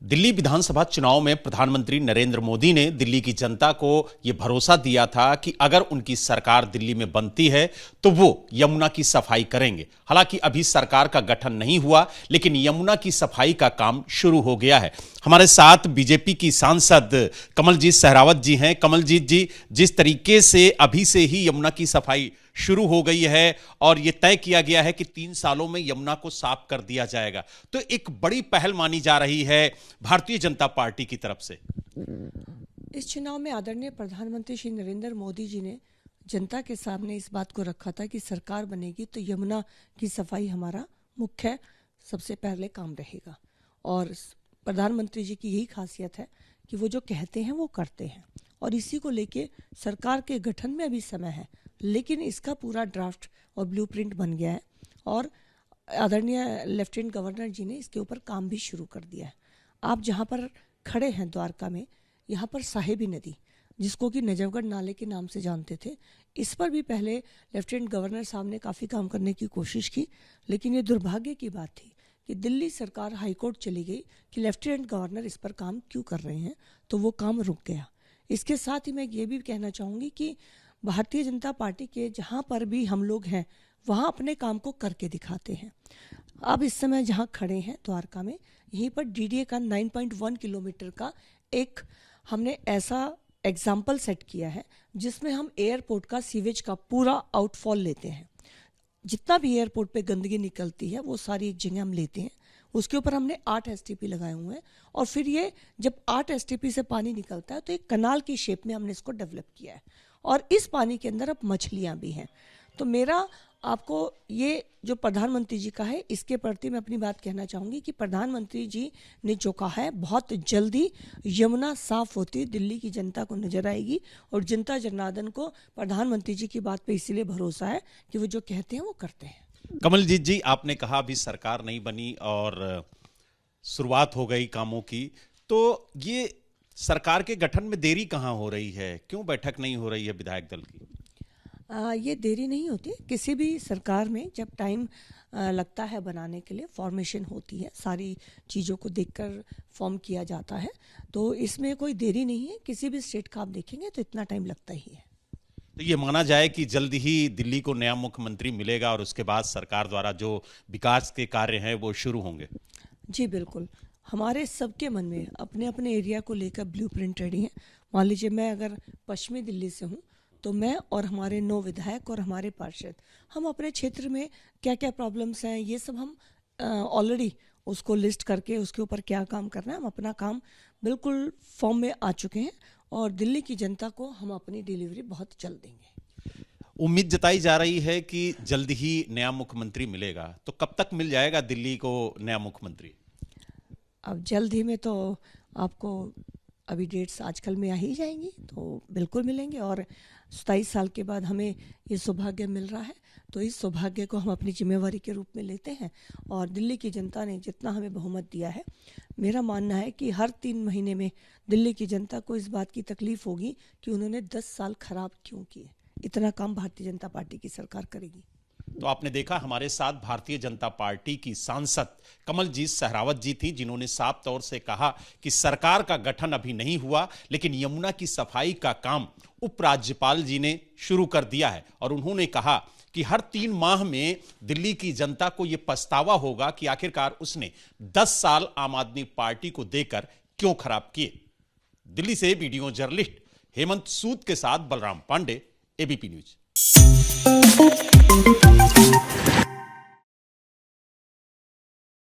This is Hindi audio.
दिल्ली विधानसभा चुनाव में प्रधानमंत्री नरेंद्र मोदी ने दिल्ली की जनता को यह भरोसा दिया था कि अगर उनकी सरकार दिल्ली में बनती है तो वो यमुना की सफाई करेंगे। हालांकि अभी सरकार का गठन नहीं हुआ, लेकिन यमुना की सफाई का काम शुरू हो गया है। हमारे साथ बीजेपी की सांसद कमलजीत सहरावत जी हैं। कमलजीत जी, जिस तरीके से अभी से ही यमुना की सफाई शुरू हो गई है और यह तय किया गया है कि 3 सालों में यमुना को साफ कर दिया जाएगा, तो एक बड़ी पहल मानी जा रही है भारतीय जनता पार्टी की तरफ से। इस चुनाव में आदरणीय प्रधानमंत्री श्री नरेंद्र मोदी जी ने जनता के सामने इस बात को रखा था कि सरकार बनेगी तो यमुना की सफाई हमारा मुख्य सबसे पहले काम रहेगा। और प्रधानमंत्री जी की यही खासियत है कि वो जो कहते हैं वो करते हैं, और इसी को लेके सरकार के गठन में अभी समय है, लेकिन इसका पूरा ड्राफ्ट और ब्लूप्रिंट बन गया है और आदरणीय लेफ्टिनेंट गवर्नर जी ने इसके ऊपर काम भी शुरू कर दिया है। आप जहाँ पर खड़े हैं द्वारका में, यहाँ पर साहेबी नदी, जिसको कि नजफगढ़ नाले के नाम से जानते थे, इस पर भी पहले लेफ्टिनेंट गवर्नर साहब ने काफ़ी काम करने की कोशिश की, लेकिन ये दुर्भाग्य की बात थी कि दिल्ली सरकार हाईकोर्ट चली गई कि लेफ्टिनेंट गवर्नर इस पर काम क्यों कर रहे हैं, तो वो काम रुक गया। इसके साथ ही मैं ये भी कहना चाहूँगी कि भारतीय जनता पार्टी के जहाँ पर भी हम लोग हैं वहाँ अपने काम को करके दिखाते हैं। अब इस समय जहाँ खड़े हैं द्वारका में, यहीं पर डीडीए का 9.1 किलोमीटर का एक हमने ऐसा एग्जाम्पल सेट किया है जिसमें हम एयरपोर्ट का सीवेज का पूरा आउटफॉल लेते हैं। जितना भी एयरपोर्ट पे गंदगी निकलती है वो सारी एक जगह हम लेते हैं, उसके ऊपर हमने 8 एसटीपी लगाए हुए हैं, और फिर ये जब 8 एसटीपी से पानी निकलता है तो एक कनाल की शेप में हमने इसको डेवलप किया है, और इस पानी के अंदर अब मछलियाँ भी हैं। तो मेरा आपको ये जो प्रधानमंत्री जी का है, इसके प्रति मैं अपनी बात कहना चाहूँगी कि प्रधानमंत्री जी ने जो कहा है, बहुत जल्दी यमुना साफ होती दिल्ली की जनता को नजर आएगी, और जनता जनार्दन को प्रधानमंत्री जी की बात पे इसीलिए भरोसा है कि वो जो कहते हैं वो करते हैं। कमलजीत जी, आपने कहा अभी सरकार नहीं बनी और शुरुआत हो गई कामों की, तो ये सरकार के गठन में देरी कहाँ हो रही है? क्यों बैठक नहीं हो रही है विधायक दल की? ये देरी नहीं होती। किसी भी सरकार में जब टाइम लगता है बनाने के लिए, फॉर्मेशन होती है, सारी चीज़ों को देखकर फॉर्म किया जाता है, तो इसमें कोई देरी नहीं है। किसी भी स्टेट का आप देखेंगे तो इतना टाइम लगता ही है। तो ये माना जाए कि जल्द ही दिल्ली को नया मुख्यमंत्री मिलेगा और उसके बाद सरकार द्वारा जो विकास के कार्य हैं वो शुरू होंगे? जी बिल्कुल, हमारे सबके मन में अपने अपने एरिया को लेकर ब्लूप्रिंट रेडी है। मान लीजिए मैं अगर पश्चिमी दिल्ली से हूँ तो मैं और हमारे 9 विधायक और हमारे पार्षद, हम अपने क्षेत्र में क्या क्या प्रॉब्लम्स हैं ये सब हम ऑलरेडी उसको लिस्ट करके उसके ऊपर क्या काम करना है, हम अपना काम बिल्कुल फॉर्म में आ चुके हैं, और दिल्ली की जनता को हम अपनी डिलीवरी बहुत जल्द देंगे। उम्मीद जताई जा रही है कि जल्द ही नया मुख्यमंत्री मिलेगा, तो कब तक मिल जाएगा दिल्ली को नया मुख्यमंत्री? अब जल्द ही में तो आपको अभी डेट्स आजकल में आ ही जाएंगी, तो बिल्कुल मिलेंगे। और 27 साल के बाद हमें ये सौभाग्य मिल रहा है, तो इस सौभाग्य को हम अपनी जिम्मेवारी के रूप में लेते हैं, और दिल्ली की जनता ने जितना हमें बहुमत दिया है, मेरा मानना है कि हर 3 महीने में दिल्ली की जनता को इस बात की तकलीफ होगी कि उन्होंने 10 साल खराब क्यों किए। इतना काम भारतीय जनता पार्टी की सरकार करेगी। तो आपने देखा, हमारे साथ भारतीय जनता पार्टी की सांसद कमलजीत सहरावत जी थी, जिन्होंने साफ तौर से कहा कि सरकार का गठन अभी नहीं हुआ, लेकिन यमुना की सफाई का काम उपराज्यपाल जी ने शुरू कर दिया है। और उन्होंने कहा कि हर 3 माह में दिल्ली की जनता को यह पछतावा होगा कि आखिरकार उसने 10 साल आम आदमी पार्टी को देकर क्यों खराब किए। दिल्ली से वीडियो जर्नलिस्ट हेमंत सूद के साथ बलराम पांडे, एबीपी न्यूज।